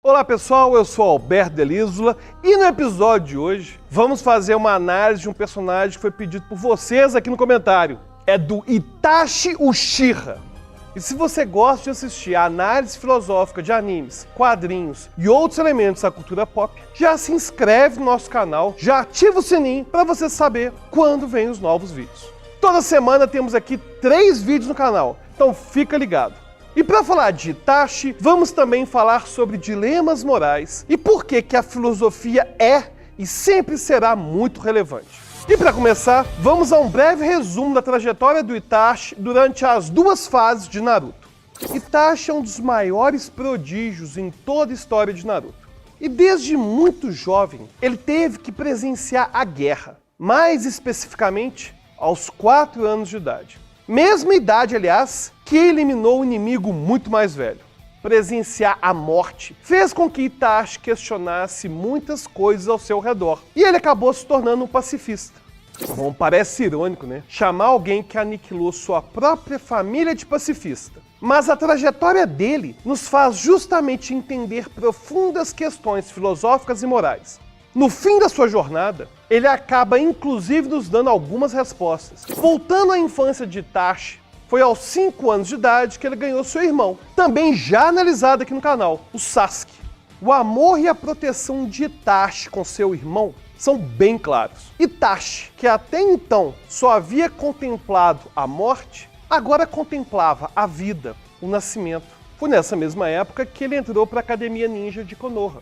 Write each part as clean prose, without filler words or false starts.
Olá pessoal, eu sou Alberto Delísula e no episódio de hoje vamos fazer uma análise de um personagem que foi pedido por vocês aqui no comentário. É do Itachi Uchiha. E se você gosta de assistir a análise filosófica de animes, quadrinhos e outros elementos da cultura pop, já se inscreve no nosso canal, já ativa o sininho para você saber quando vem os novos vídeos. Toda semana temos aqui 3 vídeos no canal, então fica ligado. E para falar de Itachi, vamos também falar sobre dilemas morais e por que a filosofia é e sempre será muito relevante. E para começar, vamos a um breve resumo da trajetória do Itachi durante as 2 fases de Naruto. Itachi é um dos maiores prodígios em toda a história de Naruto. E desde muito jovem, ele teve que presenciar a guerra, mais especificamente aos 4 anos de idade. Mesma idade, aliás, que eliminou um inimigo muito mais velho. Presenciar a morte fez com que Itachi questionasse muitas coisas ao seu redor. E ele acabou se tornando um pacifista. Bom, parece irônico, né? Chamar alguém que aniquilou sua própria família de pacifista. Mas a trajetória dele nos faz justamente entender profundas questões filosóficas e morais. No fim da sua jornada, ele acaba inclusive nos dando algumas respostas. Voltando à infância de Itachi, foi aos 5 anos de idade que ele ganhou seu irmão, também já analisado aqui no canal, o Sasuke. O amor e a proteção de Itachi com seu irmão são bem claros. Itachi, que até então só havia contemplado a morte, agora contemplava a vida, o nascimento. Foi nessa mesma época que ele entrou para a Academia Ninja de Konoha.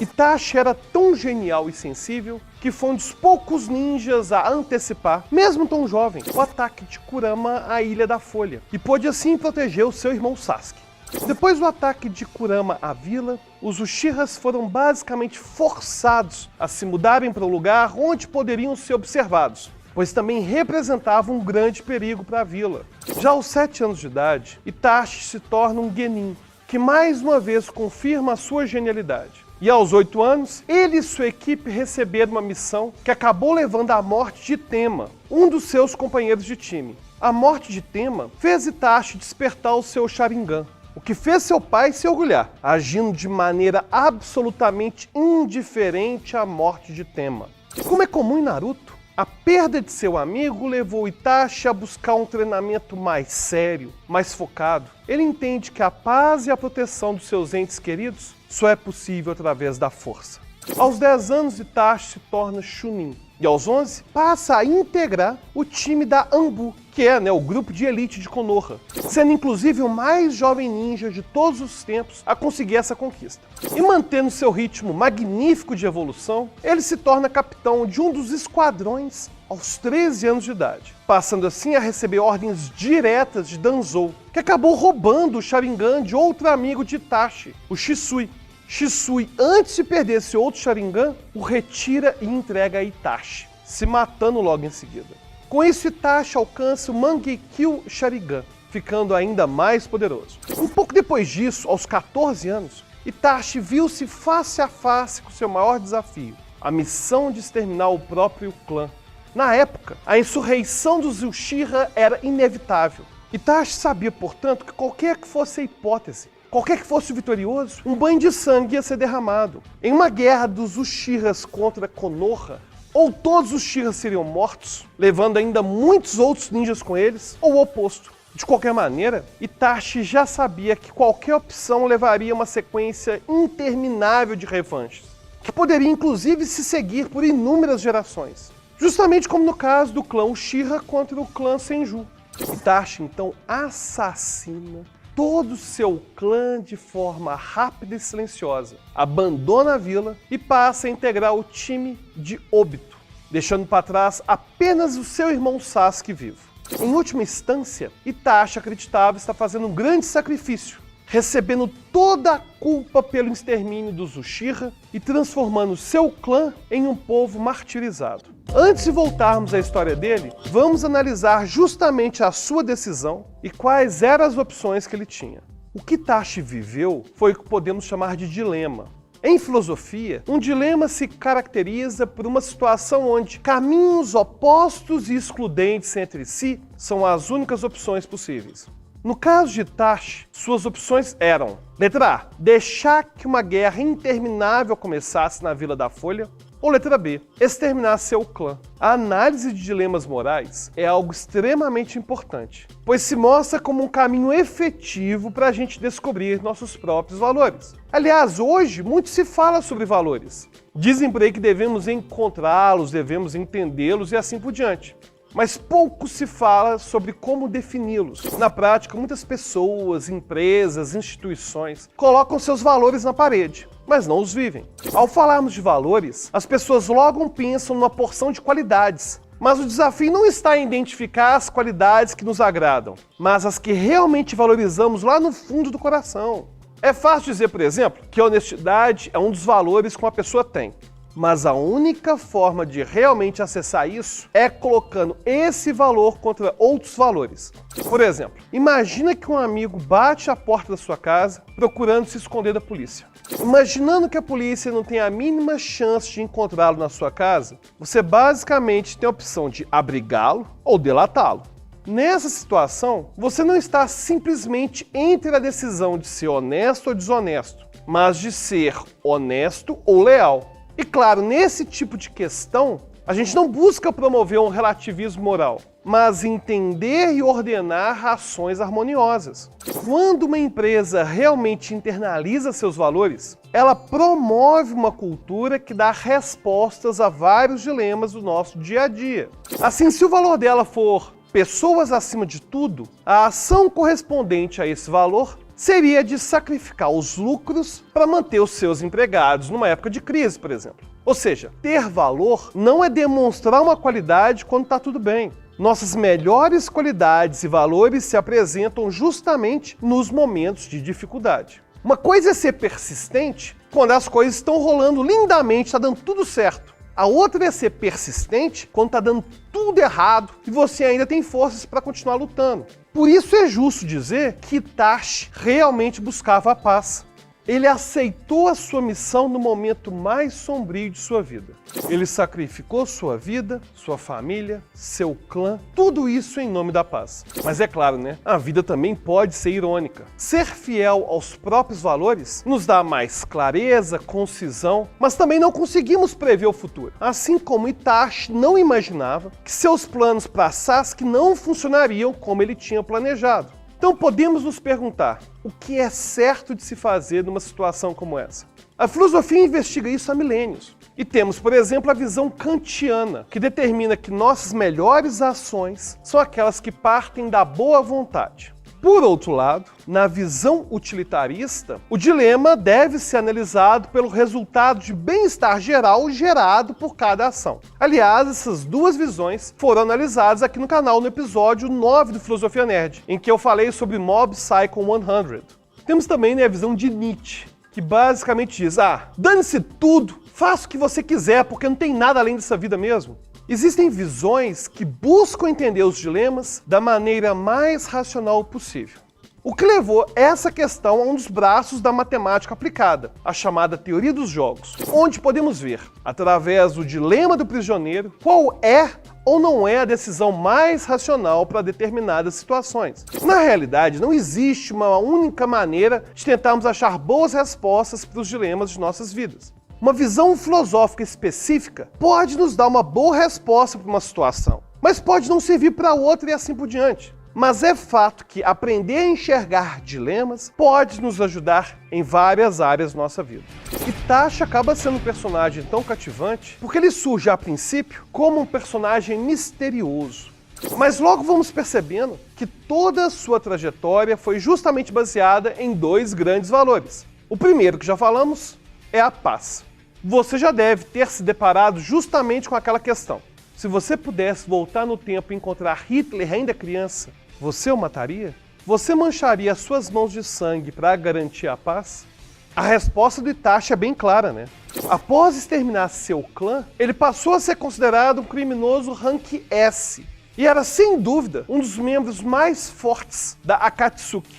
Itachi era tão genial e sensível que foi um dos poucos ninjas a antecipar, mesmo tão jovem, o ataque de Kurama à Ilha da Folha, e pôde assim proteger o seu irmão Sasuke. Depois do ataque de Kurama à vila, os Uchihas foram basicamente forçados a se mudarem para um lugar onde poderiam ser observados, pois também representavam um grande perigo para a vila. Já aos 7 anos de idade, Itachi se torna um genin, que mais uma vez confirma a sua genialidade. E aos 8 anos, ele e sua equipe receberam uma missão que acabou levando à morte de Tenma, um dos seus companheiros de time. A morte de Tenma fez Itachi despertar o seu Sharingan, o que fez seu pai se orgulhar, agindo de maneira absolutamente indiferente à morte de Tenma. Como é comum em Naruto, a perda de seu amigo levou Itachi a buscar um treinamento mais sério, mais focado. Ele entende que a paz e a proteção dos seus entes queridos só é possível através da força. Aos 10 anos, Itachi se torna Chunin. E aos 11, passa a integrar o time da Anbu, que é o grupo de elite de Konoha, sendo inclusive o mais jovem ninja de todos os tempos a conseguir essa conquista. E mantendo seu ritmo magnífico de evolução, ele se torna capitão de um dos esquadrões aos 13 anos de idade, passando assim a receber ordens diretas de Danzou, que acabou roubando o Sharingan de outro amigo de Itachi, o Shisui. Shisui, antes de perder esse outro Sharingan, o retira e entrega a Itachi, se matando logo em seguida. Com isso, Itachi alcança o Mangekyo Sharingan, ficando ainda mais poderoso. Um pouco depois disso, aos 14 anos, Itachi viu-se face a face com seu maior desafio, a missão de exterminar o próprio clã. Na época, a insurreição dos Uchiha era inevitável. Itachi sabia, portanto, que qualquer que fosse a hipótese, qualquer que fosse o vitorioso, um banho de sangue ia ser derramado. Em uma guerra dos Uchihas contra Konoha, ou todos os Uchihas seriam mortos, levando ainda muitos outros ninjas com eles, ou o oposto. De qualquer maneira, Itachi já sabia que qualquer opção levaria a uma sequência interminável de revanches, que poderia inclusive se seguir por inúmeras gerações. Justamente como no caso do clã Uchiha contra o clã Senju. Itachi então assassina todo o seu clã de forma rápida e silenciosa, abandona a vila e passa a integrar o time de Obito, deixando para trás apenas o seu irmão Sasuke vivo. Em última instância, Itachi acreditava estar fazendo um grande sacrifício, recebendo toda a culpa pelo extermínio dos Uchiha e transformando seu clã em um povo martirizado. Antes de voltarmos à história dele, vamos analisar justamente a sua decisão e quais eram as opções que ele tinha. O que Itachi viveu foi o que podemos chamar de dilema. Em filosofia, um dilema se caracteriza por uma situação onde caminhos opostos e excludentes entre si são as únicas opções possíveis. No caso de Itachi, suas opções eram: letra A, deixar que uma guerra interminável começasse na Vila da Folha, ou letra B, exterminar seu clã. A análise de dilemas morais é algo extremamente importante, pois se mostra como um caminho efetivo para a gente descobrir nossos próprios valores. Aliás, hoje muito se fala sobre valores. Dizem por aí que devemos encontrá-los, devemos entendê-los e assim por diante. Mas pouco se fala sobre como defini-los. Na prática, muitas pessoas, empresas, instituições colocam seus valores na parede, mas não os vivem. Ao falarmos de valores, as pessoas logo pensam numa porção de qualidades. Mas o desafio não está em identificar as qualidades que nos agradam, mas as que realmente valorizamos lá no fundo do coração. É fácil dizer, por exemplo, que a honestidade é um dos valores que uma pessoa tem. Mas a única forma de realmente acessar isso é colocando esse valor contra outros valores. Por exemplo, imagina que um amigo bate à porta da sua casa procurando se esconder da polícia. Imaginando que a polícia não tem a mínima chance de encontrá-lo na sua casa, você basicamente tem a opção de abrigá-lo ou delatá-lo. Nessa situação, você não está simplesmente entre a decisão de ser honesto ou desonesto, mas de ser honesto ou leal. E claro, nesse tipo de questão, a gente não busca promover um relativismo moral, mas entender e ordenar ações harmoniosas. Quando uma empresa realmente internaliza seus valores, ela promove uma cultura que dá respostas a vários dilemas do nosso dia a dia. Assim, se o valor dela for pessoas acima de tudo, a ação correspondente a esse valor seria de sacrificar os lucros para manter os seus empregados numa época de crise, por exemplo. Ou seja, ter valor não é demonstrar uma qualidade quando está tudo bem. Nossas melhores qualidades e valores se apresentam justamente nos momentos de dificuldade. Uma coisa é ser persistente quando as coisas estão rolando lindamente, está dando tudo certo. A outra é ser persistente quando está dando tudo errado e você ainda tem forças para continuar lutando. Por isso é justo dizer que Itachi realmente buscava a paz. Ele aceitou a sua missão no momento mais sombrio de sua vida. Ele sacrificou sua vida, sua família, seu clã, tudo isso em nome da paz. Mas é claro, né? A vida também pode ser irônica. Ser fiel aos próprios valores nos dá mais clareza, concisão, mas também não conseguimos prever o futuro. Assim como Itachi não imaginava que seus planos para Sasuke não funcionariam como ele tinha planejado. Então podemos nos perguntar, o que é certo de se fazer numa situação como essa? A filosofia investiga isso há milênios. E temos, por exemplo, a visão kantiana, que determina que nossas melhores ações são aquelas que partem da boa vontade. Por outro lado, na visão utilitarista, o dilema deve ser analisado pelo resultado de bem-estar geral gerado por cada ação. Aliás, essas duas visões foram analisadas aqui no canal no episódio 9 do Filosofia Nerd, em que eu falei sobre Mob Psycho 100. Temos também a visão de Nietzsche, que basicamente diz, dane-se tudo, faça o que você quiser, porque não tem nada além dessa vida mesmo. Existem visões que buscam entender os dilemas da maneira mais racional possível. O que levou essa questão a um dos braços da matemática aplicada, a chamada teoria dos jogos, onde podemos ver, através do dilema do prisioneiro, qual é ou não é a decisão mais racional para determinadas situações. Na realidade, não existe uma única maneira de tentarmos achar boas respostas para os dilemas de nossas vidas. Uma visão filosófica específica pode nos dar uma boa resposta para uma situação, mas pode não servir para outra e assim por diante. Mas é fato que aprender a enxergar dilemas pode nos ajudar em várias áreas da nossa vida. Itachi acaba sendo um personagem tão cativante porque ele surge a princípio como um personagem misterioso. Mas logo vamos percebendo que toda a sua trajetória foi justamente baseada em dois grandes valores. O primeiro, que já falamos, é a paz. Você já deve ter se deparado justamente com aquela questão. Se você pudesse voltar no tempo e encontrar Hitler ainda criança, você o mataria? Você mancharia as suas mãos de sangue para garantir a paz? A resposta do Itachi é bem clara, né? Após exterminar seu clã, ele passou a ser considerado um criminoso rank S. E era, sem dúvida, um dos membros mais fortes da Akatsuki.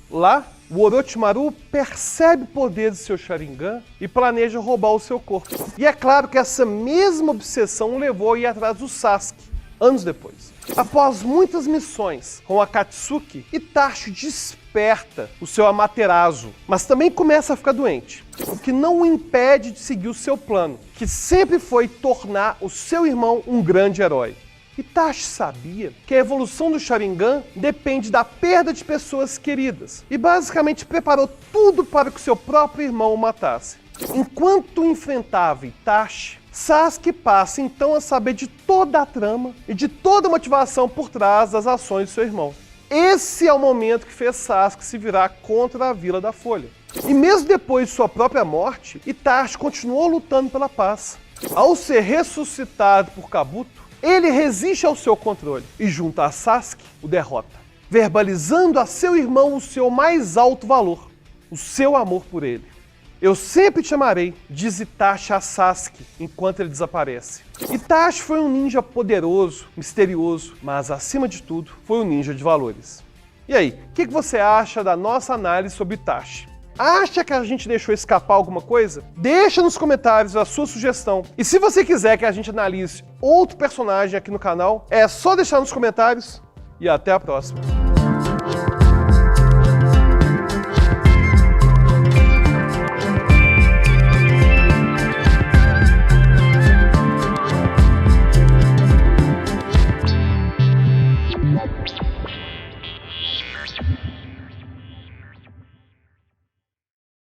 Lá, o Orochimaru percebe o poder de seu Sharingan e planeja roubar o seu corpo. E é claro que essa mesma obsessão o levou a ir atrás do Sasuke. anos depois. Após muitas missões com Akatsuki, Itachi desperta o seu Amaterasu, mas também começa a ficar doente, o que não o impede de seguir o seu plano, que sempre foi tornar o seu irmão um grande herói. Itachi sabia que a evolução do Sharingan depende da perda de pessoas queridas e basicamente preparou tudo para que seu próprio irmão o matasse. Enquanto enfrentava Itachi, Sasuke passa então a saber de toda a trama e de toda a motivação por trás das ações de seu irmão. Esse é o momento que fez Sasuke se virar contra a Vila da Folha. E mesmo depois de sua própria morte, Itachi continuou lutando pela paz. Ao ser ressuscitado por Kabuto, ele resiste ao seu controle e, junto a Sasuke, o derrota, verbalizando a seu irmão o seu mais alto valor, o seu amor por ele. Eu sempre te amarei, diz Itachi a Sasuke enquanto ele desaparece. Itachi foi um ninja poderoso, misterioso, mas acima de tudo, foi um ninja de valores. E aí, o que você acha da nossa análise sobre Itachi? Acha que a gente deixou escapar alguma coisa? Deixa nos comentários a sua sugestão. E se você quiser que a gente analise outro personagem aqui no canal, é só deixar nos comentários e até a próxima.